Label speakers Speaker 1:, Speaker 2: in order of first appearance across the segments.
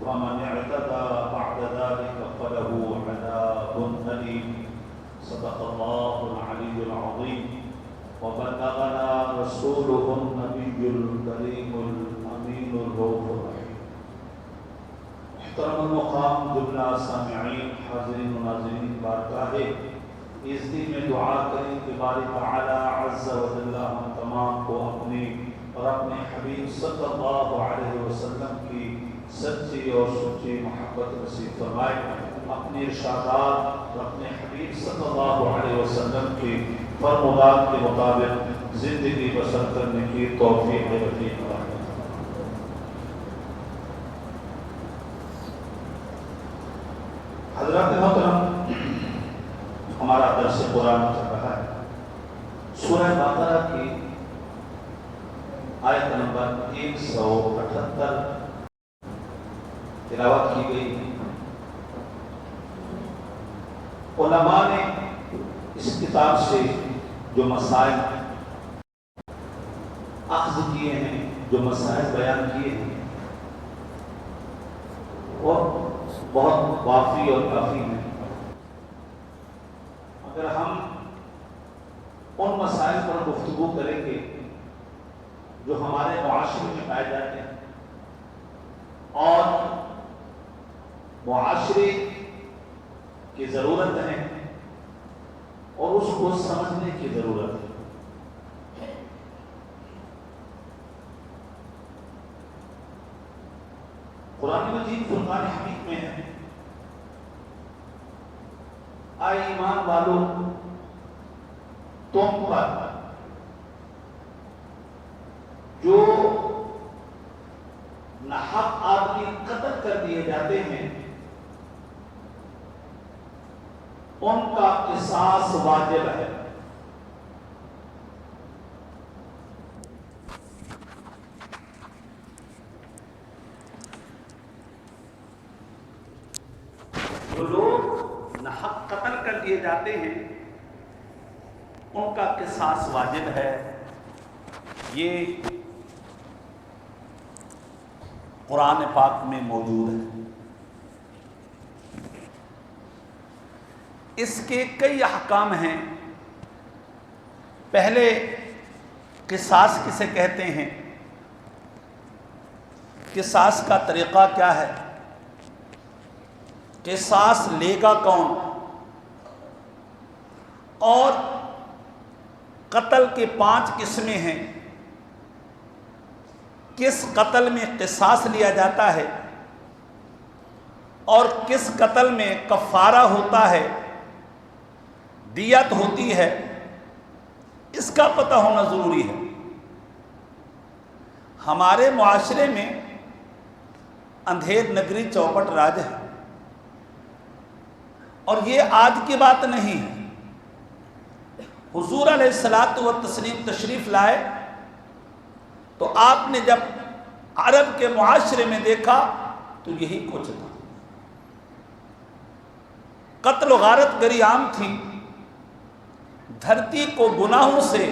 Speaker 1: ومن اعتدى بعد ذلك فله عذاب أليم. صدق الله العلي العظيم وبلغنا رسوله النبي الكريم الأمين الرؤوف الرحيم. محترم المقام جملہ سامعین، حاضرین و ناظرین، بارگاہ عزتی میں دعا کریں کہ باری تعالی عز و جل ہم تمام کو اپنی اور اپنے حبیب صلی اللہ علیہ وسلم کی سچی اور سچی محبت نصیب فرمائے، اپنے ارشادات اور اپنے حبیب صلی اللہ علیہ وسلم کی فرمودات کے مطابق زندگی بسر کرنے کی توفیق عطا فرمائے. حضرات محترم، ہمارا درس قرآن چل رہا ہے. سورہ بقرہ کی آیت نمبر 178 تلاوت کی گئی. علماء نے اس کتاب سے جو مسائل اخذ کیے ہیں، جو مسائل بیان کیے ہیں، وہ بہت وافی اور کافی ہیں. اگر ہم ان مسائل پر گفتگو کریں گے جو ہمارے معاشرے میں پائے جاتے ہیں اور معاشرے کی ضرورت ہے اور اس کو سمجھنے کی ضرورت ہے. قرآن مجید فرقان حمید میں ہے: اے ایمان والو، تم پر جو ناحق آدمی قتل کر دیے جاتے ہیں ان کا قصاص واجب ہے. جو لوگ ناحق قتل کر دیے جاتے ہیں ان کا قصاص واجب ہے. یہ قرآن پاک میں موجود ہے. اس کے کئی احکام ہیں. پہلے قصاص کسے کہتے ہیں، قصاص کا طریقہ کیا ہے، قصاص لے گا کون، اور قتل کے 5 قسمیں ہیں. کس قتل میں قصاص لیا جاتا ہے اور کس قتل میں کفارہ ہوتا ہے، دیت ہوتی ہے، اس کا پتہ ہونا ضروری ہے. ہمارے معاشرے میں اندھیر نگری چوپٹ راج ہے، اور یہ آج کی بات نہیں ہے. حضور علیہ الصلاۃ والتسلیم تشریف لائے تو آپ نے جب عرب کے معاشرے میں دیکھا تو یہی کچھ تھا. قتل و غارت گری عام تھی. دھرتی کو گناہوں سے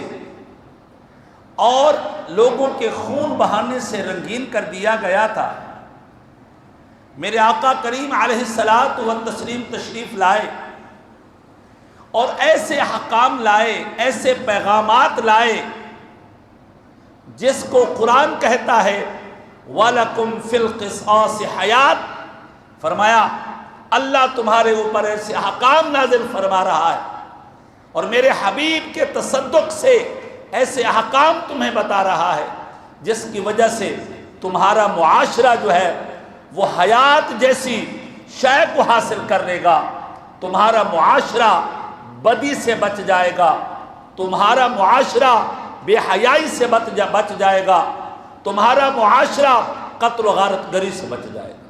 Speaker 1: اور لوگوں کے خون بہانے سے رنگین کر دیا گیا تھا. میرے آقا کریم علیہ الصلاۃ والتسلیم تشریف لائے اور ایسے احکام لائے، ایسے پیغامات لائے جس کو قرآن کہتا ہے وَلَكُمْ فِي الْقِصَاصِ حَيَاتٌ. فرمایا اللہ تمہارے اوپر ایسے احکام نازل فرما رہا ہے اور میرے حبیب کے تصدق سے ایسے احکام تمہیں بتا رہا ہے جس کی وجہ سے تمہارا معاشرہ جو ہے وہ حیات جیسی شے کو حاصل کر لے گا. تمہارا معاشرہ بدی سے بچ جائے گا، تمہارا معاشرہ بے حیائی سے بچ جائے گا، تمہارا معاشرہ قتل و غارت گری سے بچ جائے گا.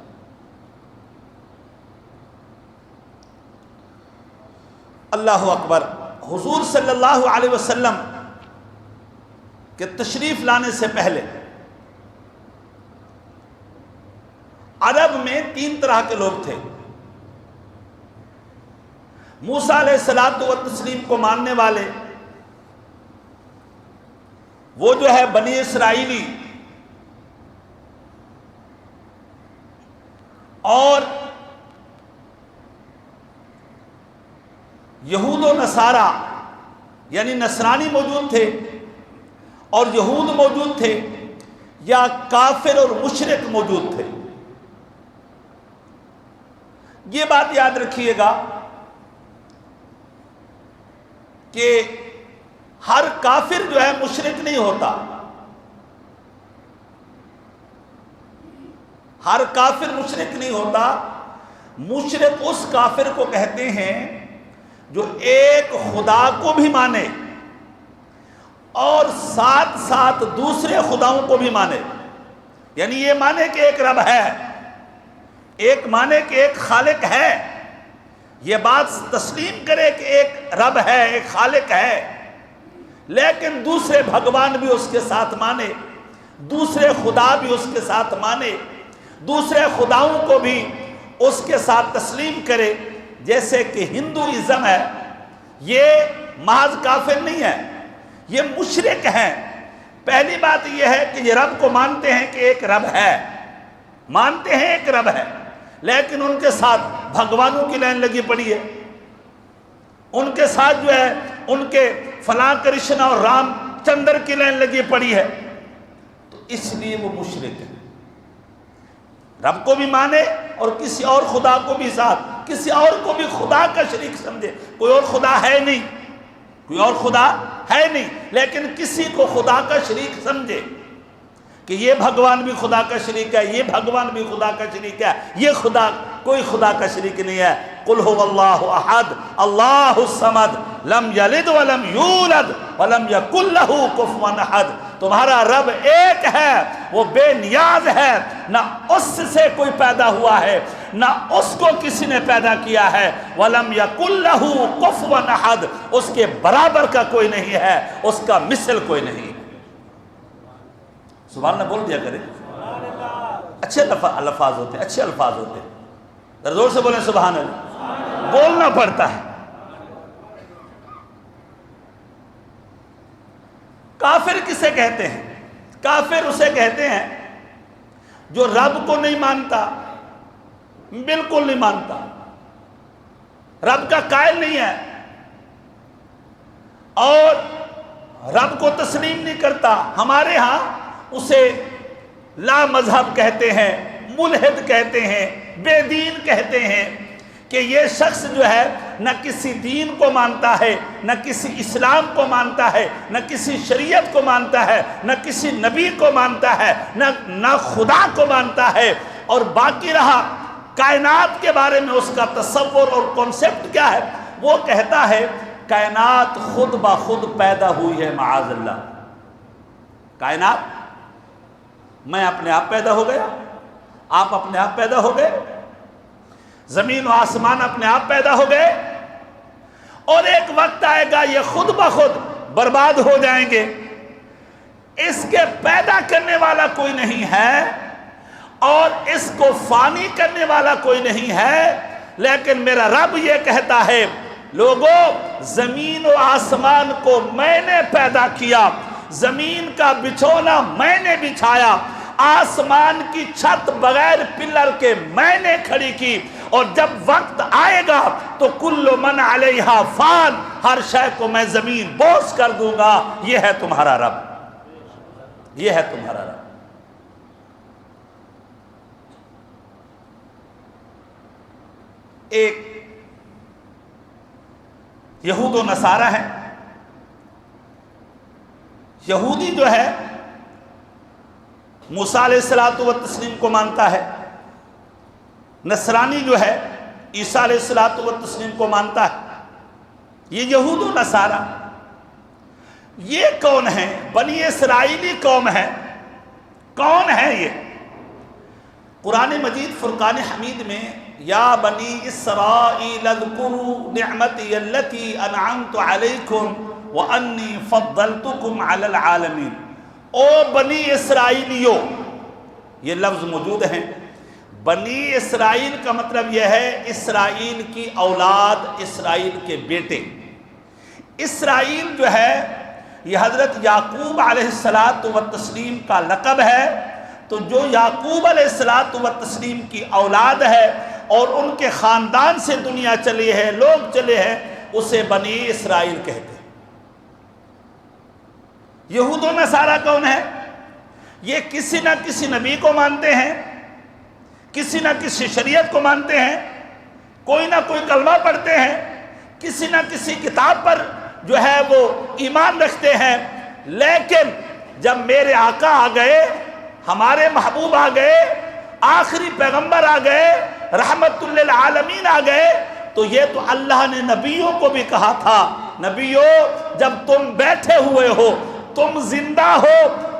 Speaker 1: اللہ اکبر. حضور صلی اللہ علیہ وسلم کے تشریف لانے سے پہلے عرب میں 3 طرح کے لوگ تھے. موسیٰ علیہ الصلاۃ والتسلیم کو ماننے والے، وہ جو ہے بنی اسرائیلی، اور یہود و نصارہ یعنی نصرانی موجود تھے اور یہود موجود تھے، یا کافر اور مشرک موجود تھے؟ یہ بات یاد رکھیے گا کہ ہر کافر جو ہے مشرک نہیں ہوتا، ہر کافر مشرک نہیں ہوتا۔ مشرک اس کافر کو کہتے ہیں جو ایک خدا کو بھی مانے اور ساتھ ساتھ دوسرے خداؤں کو بھی مانے، یعنی یہ مانے کہ ایک رب ہے، ایک مانے کہ ایک خالق ہے، یہ بات تسلیم کرے کہ ایک رب ہے، ایک خالق ہے، لیکن دوسرے بھگوان بھی اس کے ساتھ مانے، دوسرے خدا بھی اس کے ساتھ مانے، دوسرے خداؤں کو بھی اس کے ساتھ تسلیم کرے۔ جیسے کہ ہندوازم ہے، یہ محض کافر نہیں ہے، یہ مشرک ہیں۔ پہلی بات یہ ہے کہ یہ رب کو مانتے ہیں کہ ایک رب ہے، مانتے ہیں ایک رب ہے، لیکن ان کے ساتھ بھگوانوں کی لائن لگی پڑی ہے، ان کے ساتھ جو ہے ان کے فلاں کرشنا اور رام چندر کی لائن لگی پڑی ہے، تو اس لیے وہ مشرک ہے۔ رب کو بھی مانے اور کسی اور خدا کو بھی ساتھ، کسی اور کو بھی خدا کا شریک سمجھے، کوئی اور خدا ہے نہیں، کوئی اور خدا ہے نہیں، لیکن کسی کو خدا کا شریک سمجھے کہ یہ بھگوان بھی خدا کا شریک ہے، یہ بھگوان بھی خدا کا شریک ہے، یہ خدا کوئی خدا کا شریک نہیں ہے۔ قل هو اللہ احد اللہ الصمد لم یلد ولم یولد ولم یکن لہ کفوا احد۔ تمہارا رب ایک ہے، وہ بے نیاز ہے، نہ اس سے کوئی پیدا ہوا ہے نہ اس کو کسی نے پیدا کیا ہے، وَلَمْ يَكُنْ لَهُ كُفُوًا أَحَدٌ، اس کے برابر کا کوئی نہیں ہے، اس کا مثل کوئی نہیں ہے۔ سبحان اللہ بول دیا کرے، اچھے الفاظ ہوتے ہیں، اچھے الفاظ ہوتے ہیں، زور سے بولیں سبحان اللہ، بولنا پڑتا ہے۔ کافر کسے کہتے ہیں؟ کافر اسے کہتے ہیں جو رب کو نہیں مانتا، بالکل نہیں مانتا، رب کا قائل نہیں ہے اور رب کو تسلیم نہیں کرتا۔ ہمارے ہاں اسے لا مذہب کہتے ہیں، ملحد کہتے ہیں، بے دین کہتے ہیں، کہ یہ شخص جو ہے نہ کسی دین کو مانتا ہے، نہ کسی اسلام کو مانتا ہے، نہ کسی شریعت کو مانتا ہے، نہ کسی نبی کو مانتا ہے، نہ خدا کو مانتا ہے، اور باقی رہا کائنات کے بارے میں اس کا تصور اور کنسپٹ کیا ہے، وہ کہتا ہے کائنات خود بخود پیدا ہوئی ہے، معاذ اللہ۔ کائنات میں اپنے آپ پیدا ہو گیا، آپ اپنے آپ پیدا ہو گئے، زمین و آسمان اپنے آپ پیدا ہو گئے، اور ایک وقت آئے گا یہ خود بخود برباد ہو جائیں گے، اس کے پیدا کرنے والا کوئی نہیں ہے اور اس کو فانی کرنے والا کوئی نہیں ہے، لیکن میرا رب یہ کہتا ہے لوگو زمین و آسمان کو میں نے پیدا کیا، زمین کا بچھونا میں نے بچھایا، آسمان کی چھت بغیر پلر کے میں نے کھڑی کی، اور جب وقت آئے گا تو کل من علیہا فان، ہر شے کو میں زمین بوس کر دوں گا۔ یہ ہے تمہارا رب، یہ ہے تمہارا رب۔ ایک یہود و نصارہ ہے، یہودی جو ہے موسیٰ علیہ الصلوۃ والتسلیم کو مانتا ہے، نصرانی جو ہے عیسیٰ علیہ الصلوۃ والتسلیم کو مانتا ہے۔ یہ یہود و نصارہ یہ کون ہیں؟ بنی اسرائیلی قوم ہے۔ کون ہے یہ؟ قرآن مجید فرقان حمید میں یا بنی اسرائیل اذکروا نعمتی التی انعمت علیکم وانی فضلتکم علی العالمین، او بنی اسرائیلیو، یہ لفظ موجود ہیں۔ بنی اسرائیل کا مطلب یہ ہے اسرائیل کی اولاد، اسرائیل کے بیٹے۔ اسرائیل جو ہے یہ حضرت یعقوب علیہ السلام کا لقب ہے، تو جو یعقوب علیہ الصلوۃ والتسلیم کی اولاد ہے اور ان کے خاندان سے دنیا چلی ہے، لوگ چلے ہیں، اسے بنی اسرائیل کہتے ہیں۔ یہود و نصارہ کون ہے؟ یہ کسی نہ کسی نبی کو مانتے ہیں، کسی نہ کسی شریعت کو مانتے ہیں، کوئی نہ کوئی کلمہ پڑھتے ہیں، کسی نہ کسی کتاب پر جو ہے وہ ایمان رکھتے ہیں، لیکن جب میرے آقا آ گئے، ہمارے محبوب آ گئے، آخری پیغمبر آ گئے، رحمت للعالمین آ گئے، تو یہ تو اللہ نے نبیوں کو بھی کہا تھا، نبیوں جب تم بیٹھے ہوئے ہو، تم زندہ ہو،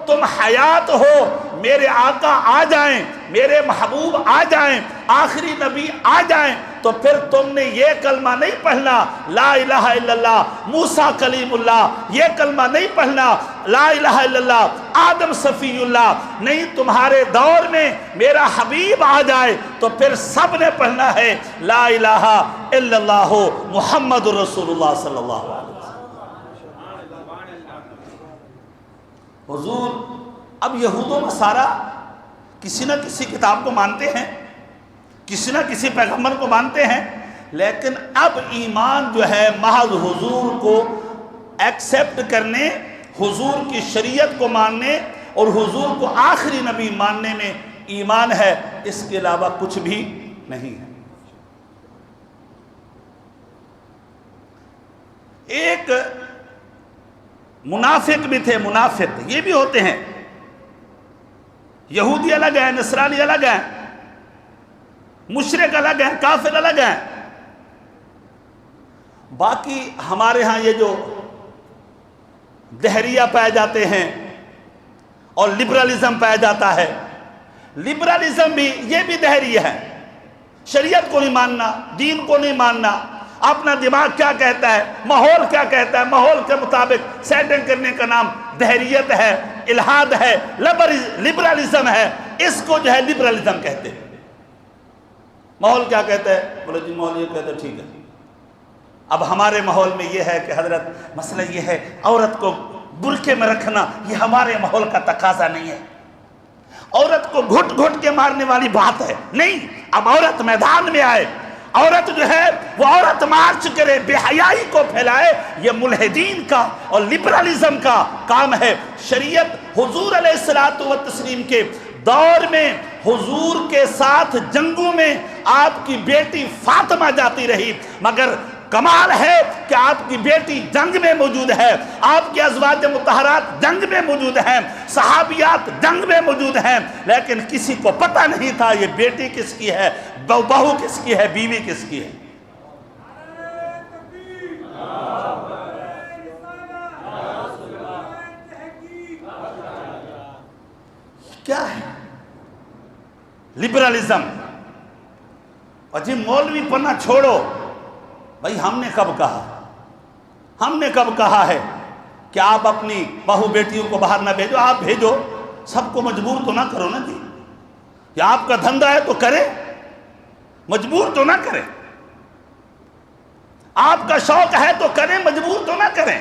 Speaker 1: تم حیات ہو، میرے آقا آ جائیں، میرے محبوب آ جائیں، آخری نبی آ جائیں، تو پھر تم نے یہ کلمہ نہیں پڑھنا لا الہ الا اللہ موسیٰ کلیم اللہ، یہ کلمہ نہیں پڑھنا لا الہ الا اللہ آدم صفی اللہ، نہیں، تمہارے دور میں میرا حبیب آ جائے تو پھر سب نے پڑھنا ہے لا الہ الا اللہ محمد رسول اللہ صلی اللہ علیہ وسلم۔ حضور اب یہود و نصارہ کسی نہ کسی کتاب کو مانتے ہیں، کسی نہ کسی پیغمبر کو مانتے ہیں، لیکن اب ایمان جو ہے محض حضور کو ایکسیپٹ کرنے، حضور کی شریعت کو ماننے اور حضور کو آخری نبی ماننے میں ایمان ہے، اس کے علاوہ کچھ بھی نہیں ہے۔ ایک منافق بھی تھے، منافق یہ بھی ہوتے ہیں، یہودی الگ ہیں، نصرانی الگ ہیں، مشرک الگ ہیں، کافر الگ ہیں۔ باقی ہمارے ہاں یہ جو دہریہ پائے جاتے ہیں اور لبرلزم پایا جاتا ہے، لبرلزم بھی یہ بھی دہریہ ہے، شریعت کو نہیں ماننا، دین کو نہیں ماننا، اپنا دماغ کیا کہتا ہے، ماحول کیا کہتا ہے، ماحول کے مطابق سیٹنگ کرنے کا نام دہریت ہے، الہاد ہے، لبرلزم ہے، اس کو جو ہے لبرلزم کہتے ہیں۔ ماحول کیا کہتا ہے، بولے جی ماحول یہ کہتا ہے، ٹھیک ہے۔ اب ہمارے ماحول میں یہ ہے کہ حضرت مسئلہ یہ ہے عورت کو برقعے میں رکھنا، یہ ہمارے ماحول کا تقاضا نہیں ہے، عورت کو گھٹ گھٹ کے مارنے والی بات ہے، نہیں، اب عورت میدان میں آئے، عورت جو ہے وہ عورت مارچ کرے، بے حیائی کو پھیلائے، یہ ملحدین کا اور لبرلزم کا کام ہے۔ شریعت حضور علیہ الصلوۃ والتسلیم کے دور میں حضور کے ساتھ جنگوں میں آپ کی بیٹی فاطمہ جاتی رہی، مگر کمال ہے کہ آپ کی بیٹی جنگ میں موجود ہے، آپ کے ازواج مطہرات جنگ میں موجود ہیں، صحابیات جنگ میں موجود ہیں، لیکن کسی کو پتہ نہیں تھا یہ بیٹی کس کی ہے، بہو کس کی ہے، بیوی کس کی ہے۔ کیا ہے لبرلزم؟ اور جی مولوی پناہ چھوڑو، بھائی ہم نے کب کہا، ہم نے کب کہا ہے کہ آپ اپنی بہو بیٹیوں کو باہر نہ بھیجو، آپ بھیجو، سب کو مجبور تو نہ کرو نا جی، یا آپ کا دھندہ ہے تو کرے، مجبور تو نہ کریں، آپ کا شوق ہے تو کریں، مجبور تو نہ کریں۔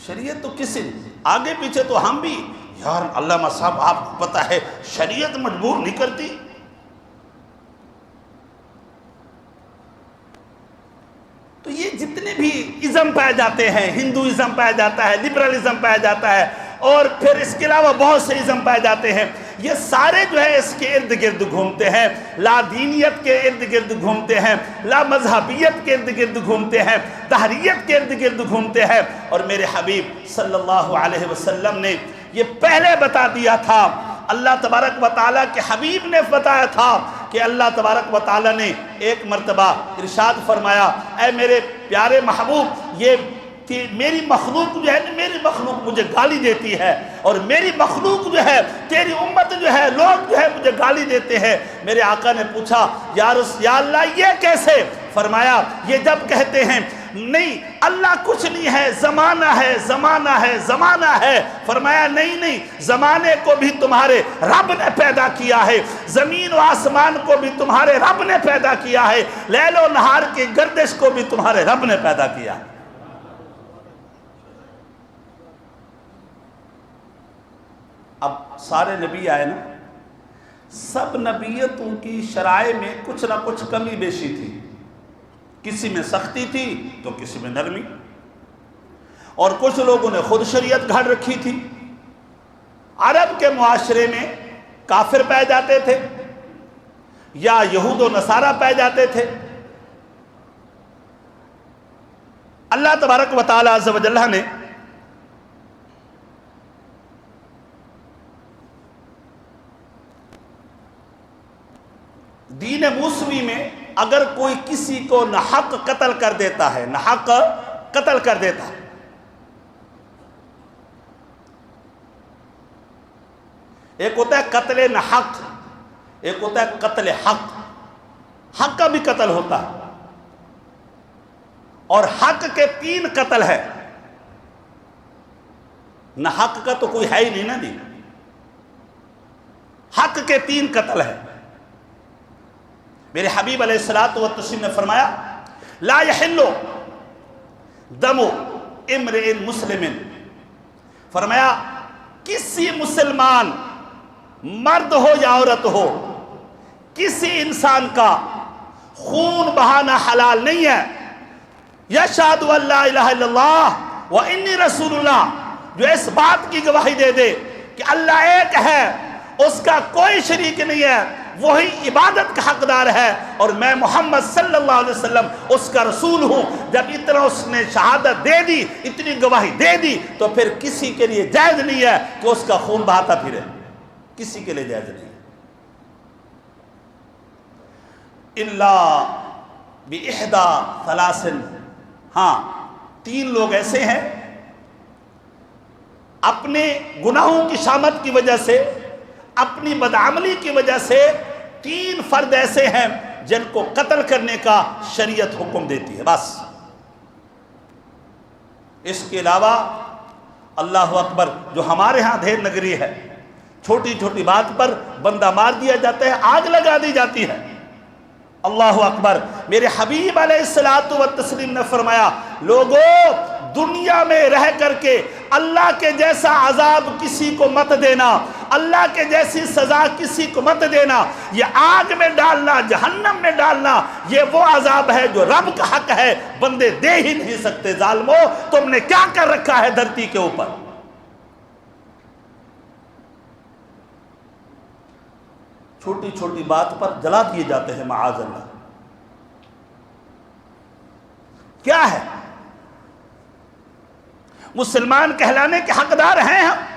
Speaker 1: شریعت تو کسی آگے پیچھے تو ہم بھی یار علامہ صاحب آپ کو پتہ ہے شریعت مجبور نہیں کرتی، تو یہ جتنے بھی ازم پائے جاتے ہیں، ہندوازم پایا جاتا ہے، لبرلزم پایا جاتا ہے، اور پھر اس کے علاوہ بہت سے ازم پائے جاتے ہیں، یہ سارے جو ہے اس کے ارد گرد گھومتے ہیں، لا دینیت کے ارد گرد گھومتے ہیں، لا مذہبیت کے ارد گرد گھومتے ہیں، دہریت کے ارد گرد گھومتے ہیں۔ اور میرے حبیب صلی اللہ علیہ وسلم نے یہ پہلے بتا دیا تھا، اللہ تبارک و تعالیٰ کے حبیب نے بتایا تھا کہ اللہ تبارک و تعالیٰ نے ایک مرتبہ ارشاد فرمایا، اے میرے پیارے محبوب، یہ کہ میری مخلوق جو ہے، میری مخلوق مجھے گالی دیتی ہے، اور میری مخلوق جو ہے، تیری امت جو ہے، لوگ جو ہے مجھے گالی دیتے ہیں۔ میرے آقا نے پوچھا یا اللہ یہ کیسے؟ فرمایا یہ جب کہتے ہیں نہیں اللہ کچھ نہیں ہے، زمانہ ہے، زمانہ ہے، زمانہ ہے، فرمایا نہیں، زمانے کو بھی تمہارے رب نے پیدا کیا ہے، زمین و آسمان کو بھی تمہارے رب نے پیدا کیا ہے، لیل و نہار کی گردش کو بھی تمہارے رب نے پیدا کیا ہے۔ اب سارے نبی آئے نا، سب نبیتوں کی شرائع میں کچھ نہ کچھ کمی بیشی تھی، کسی میں سختی تھی تو کسی میں نرمی، اور کچھ لوگوں نے خود شریعت گھڑ رکھی تھی۔ عرب کے معاشرے میں کافر پائے جاتے تھے یا یہود و نصارہ پائے جاتے تھے۔ اللہ تبارک و تعالی عز و جل نے دین موسوی میں اگر کوئی کسی کو ناحق قتل کر دیتا ہے، ناحق قتل کر دیتا ہے، ایک ہوتا ہے قتل ناحق، ایک ہوتا ہے قتل حق۔ حق کا بھی قتل ہوتا ہے، اور حق کے 3 قتل ہے، ناحق کا تو کوئی ہے ہی نہیں نا جی۔ حق کے 3 قتل ہے۔ میرے حبیب علیہ الصلوۃ والتسلیم نے فرمایا لا یحل دم امرئ مسلم، فرمایا کسی مسلمان مرد ہو یا عورت ہو، کسی انسان کا خون بہانا حلال نہیں ہے، یشہد ان لا الہ الا اللہ وانی رسول اللہ، جو اس بات کی گواہی دے دے کہ اللہ ایک ہے، اس کا کوئی شریک نہیں ہے، وہی عبادت کا حقدار ہے، اور میں محمد صلی اللہ علیہ وسلم اس کا رسول ہوں۔ جب اتنا اس نے شہادت دے دی، اتنی گواہی دے دی، تو پھر کسی کے لیے جائز نہیں ہے کہ اس کا خون بہاتا پھرے، کسی کے لیے جائز نہیں ہے۔ الا باحدى ثلاث، ہاں 3 لوگ ایسے ہیں اپنے گناہوں کی شامت کی وجہ سے، اپنی بدعملی کی وجہ سے 3 فرد ایسے ہیں جن کو قتل کرنے کا شریعت حکم دیتی ہے، بس۔ اس کے علاوہ اللہ اکبر، جو ہمارے ہاں دھیر نگری ہے، چھوٹی چھوٹی بات پر بندہ مار دیا جاتا ہے، آگ لگا دی جاتی ہے۔ اللہ اکبر، میرے حبیب علیہ الصلوۃ والتسلیم نے فرمایا لوگوں، دنیا میں رہ کر کے اللہ کے جیسا عذاب کسی کو مت دینا، اللہ کے جیسی سزا کسی کو مت دینا۔ یہ آگ میں ڈالنا، جہنم میں ڈالنا، یہ وہ عذاب ہے جو رب کا حق ہے، بندے دے ہی نہیں سکتے۔ ظالمو، تم نے کیا کر رکھا ہے دھرتی کے اوپر؟ چھوٹی چھوٹی بات پر جلا دیے جاتے ہیں، معاذ اللہ۔ کیا ہے؟ مسلمان کہلانے کے حقدار ہیں ہم؟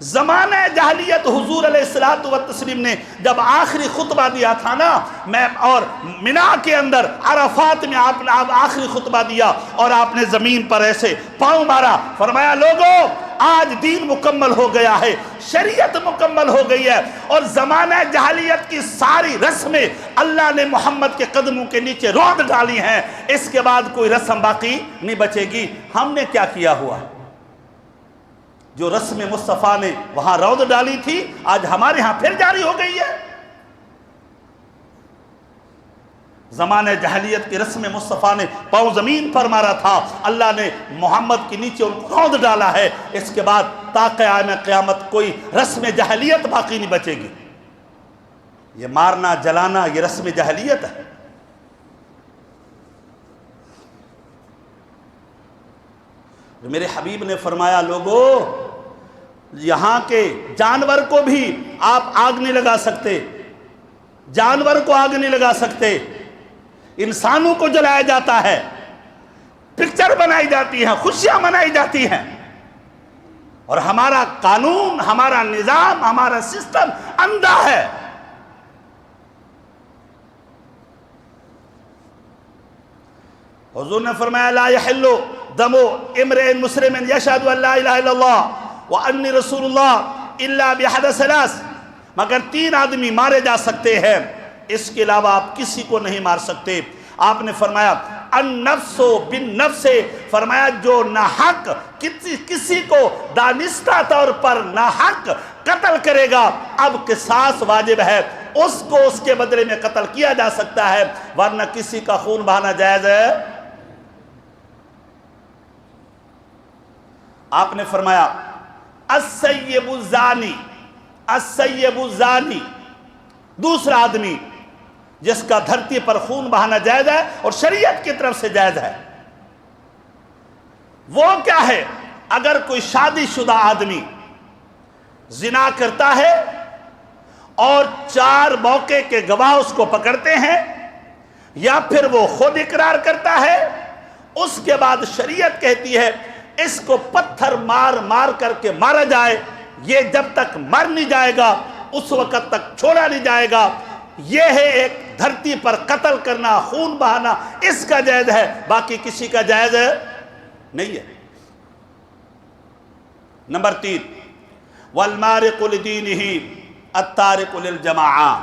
Speaker 1: زمانہ جاہلیت حضور علیہ الصلوۃ والتسلیم نے جب آخری خطبہ دیا تھا نا، میں اور منا کے اندر عرفات میں آپ نے آخری خطبہ دیا اور آپ نے زمین پر ایسے پاؤں مارا، فرمایا لوگوں، آج دین مکمل ہو گیا ہے، شریعت مکمل ہو گئی ہے، اور زمانہ جاہلیت کی ساری رسمیں اللہ نے محمد کے قدموں کے نیچے رود ڈالی ہیں، اس کے بعد کوئی رسم باقی نہیں بچے گی۔ ہم نے کیا کیا ہوا؟ جو رسم مصطفیٰ نے وہاں رود ڈالی تھی، آج ہمارے ہاں پھر جاری ہو گئی ہے۔ زمانہ جاہلیت کی رسم مصطفیٰ نے پاؤں زمین پر مارا تھا، اللہ نے محمد کے نیچے ان کو رود ڈالا ہے، اس کے بعد تا قیام قیامت کوئی رسم جاہلیت باقی نہیں بچے گی۔ یہ مارنا جلانا یہ رسم جاہلیت ہے۔ میرے حبیب نے فرمایا لوگوں، یہاں کے جانور کو بھی آپ آگ نہیں لگا سکتے، جانور کو آگ نہیں لگا سکتے، انسانوں کو جلایا جاتا ہے، پکچر بنائی جاتی ہیں، خوشیاں منائی جاتی ہیں، اور ہمارا قانون، ہمارا نظام، ہمارا سسٹم اندھا ہے۔ حضور نے فرمایا لا یحل دم امرئ مسلم یشہد ان لا الہ الا اللہ وانی رسول اللہ الا باحد ثلاث، مگر 3 آدمی مارے جا سکتے ہیں، اس کے علاوہ آپ کسی کو نہیں مار سکتے۔ آپ نے فرمایا النفس بالنفس، فرمایا جو ناحق کسی کو دانستہ طور پر ناحق قتل کرے گا، اب قصاص واجب ہے، اس کو اس کے بدلے میں قتل کیا جا سکتا ہے، ورنہ کسی کا خون بہانا جائز ہے۔ آپ نے فرمایا السیب الزانی، السیب الزانی، دوسرا آدمی جس کا دھرتی پر خون بہانا جائز ہے اور شریعت کی طرف سے جائز ہے، وہ کیا ہے؟ اگر کوئی شادی شدہ آدمی زنا کرتا ہے اور 4 موقع کے گواہ اس کو پکڑتے ہیں، یا پھر وہ خود اقرار کرتا ہے، اس کے بعد شریعت کہتی ہے اس کو پتھر مار مار کر کے مارا جائے، یہ جب تک مر نہیں جائے گا اس وقت تک چھوڑا نہیں جائے گا، یہ ہے ایک دھرتی پر قتل کرنا، خون بہانا، اس کا جائز ہے، باقی کسی کا جائز نہیں ہے۔ نمبر 3 والمارق لدینہ التارق للجماعہ،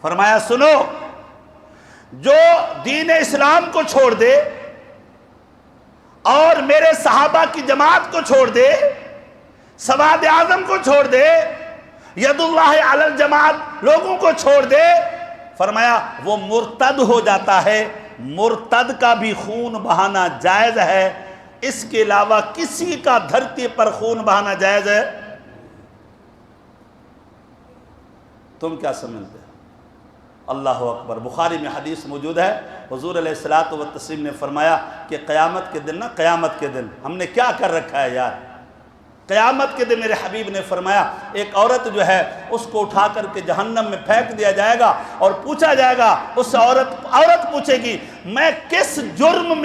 Speaker 1: فرمایا سنو، جو دین اسلام کو چھوڑ دے اور میرے صحابہ کی جماعت کو چھوڑ دے، سواد اعظم کو چھوڑ دے، ید اللہ علی الجماعت لوگوں کو چھوڑ دے، فرمایا وہ مرتد ہو جاتا ہے۔ مرتد کا بھی خون بہانا جائز ہے، اس کے علاوہ کسی کا دھرتی پر خون بہانا جائز ہے؟ تم کیا سمجھتے ہیں؟ اللہ اکبر۔ بخاری میں حدیث موجود ہے، حضور علیہ الصلوۃ والتسلیم نے فرمایا کہ قیامت کے دن نا، قیامت کے دن ہم نے کیا کر رکھا ہے یار، قیامت کے دن میرے حبیب نے فرمایا ایک عورت جو ہے اس کو اٹھا کر کے جہنم میں پھینک دیا جائے گا اور پوچھا جائے گا، اس عورت پوچھے گی میں کس جرم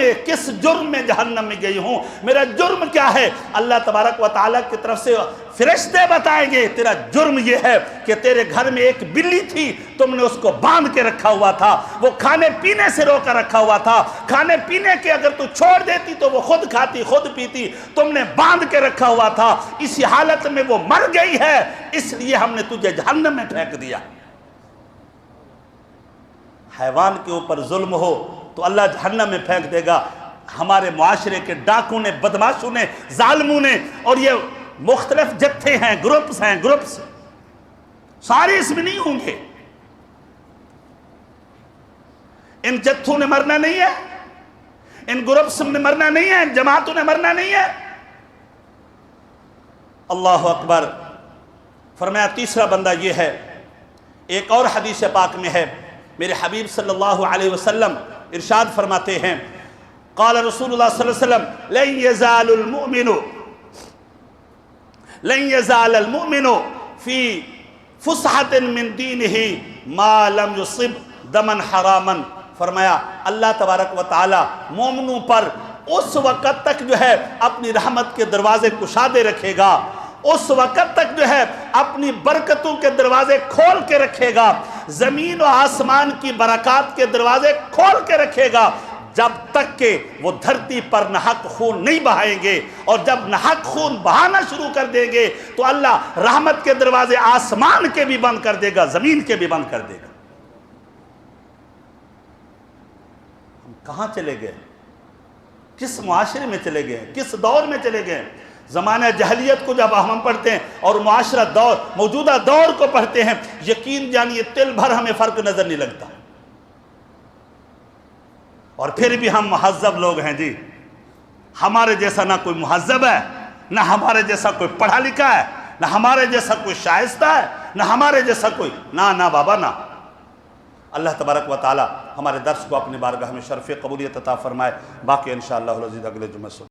Speaker 1: میں جہنم میں گئی ہوں، میرا جرم کیا ہے؟ اللہ تبارک و تعالیٰ کی طرف سے فرشتے بتائیں گے تیرا جرم یہ ہے کہ تیرے گھر میں ایک بلی تھی، تم نے اس کو باندھ کے رکھا ہوا تھا، وہ کھانے پینے سے روکا رکھا ہوا تھا، کھانے پینے کے اگر تو چھوڑ دیتی تو وہ خود کھاتی خود پیتی، تم نے باندھ کے رکھا ہوا تھا، اسی حالت میں وہ مر گئی ہے، اس لیے ہم نے تجھے جہنم میں پھینک دیا۔ حیوان کے اوپر ظلم ہو تو اللہ جہنم میں پھینک دے گا۔ ہمارے معاشرے کے ڈاکوں نے، بدماشوں نے، ظالموں نے، اور یہ مختلف جتھے ہیں، گروپس سارے اس میں نہیں ہوں گے، ان جتھوں نے مرنا نہیں ہے، ان گروپس نے مرنا نہیں ہے، ان جماعتوں نے مرنا نہیں ہے۔ اللہ اکبر۔ فرمایا تیسرا بندہ یہ ہے، ایک اور حدیث پاک میں ہے، میرے حبیب صلی اللہ علیہ وسلم ارشاد فرماتے ہیں، قال رسول اللہ صلی اللہ علیہ وسلم لن يزال المؤمن في فسحة من دينه ما لم يصب دما حراما۔ فرمایا اللہ تبارک و تعالی مومنوں پر اس وقت تک جو ہے اپنی رحمت کے دروازے کشادے رکھے گا، اس وقت تک جو ہے اپنی برکتوں کے دروازے کھول کے رکھے گا، زمین و آسمان کی برکات کے دروازے کھول کے رکھے گا، جب تک کہ وہ دھرتی پر ناحق خون نہیں بہائیں گے، اور جب ناحق خون بہانا شروع کر دیں گے تو اللہ رحمت کے دروازے آسمان کے بھی بند کر دے گا، زمین کے بھی بند کر دے گا۔ ہم کہاں چلے گئے؟ کس معاشرے میں چلے گئے؟ کس دور میں چلے گئے؟ زمانہ جہلیت کو جب ہم پڑھتے ہیں اور معاشرہ دور، موجودہ دور کو پڑھتے ہیں، یقین جانیے تل بھر ہمیں فرق نظر نہیں لگتا، اور پھر بھی ہم مہذب لوگ ہیں جی۔ ہمارے جیسا نہ کوئی مہذب ہے، نہ ہمارے جیسا کوئی پڑھا لکھا ہے، نہ ہمارے جیسا کوئی شائستہ ہے، نہ ہمارے جیسا کوئی، نہ بابا نہ۔ اللہ تبارک و تعالی ہمارے درس کو اپنی بارگاہ میں شرف قبولیت عطا فرمائے۔ باقی انشاءاللہ العزیز اگلے جمعہ سے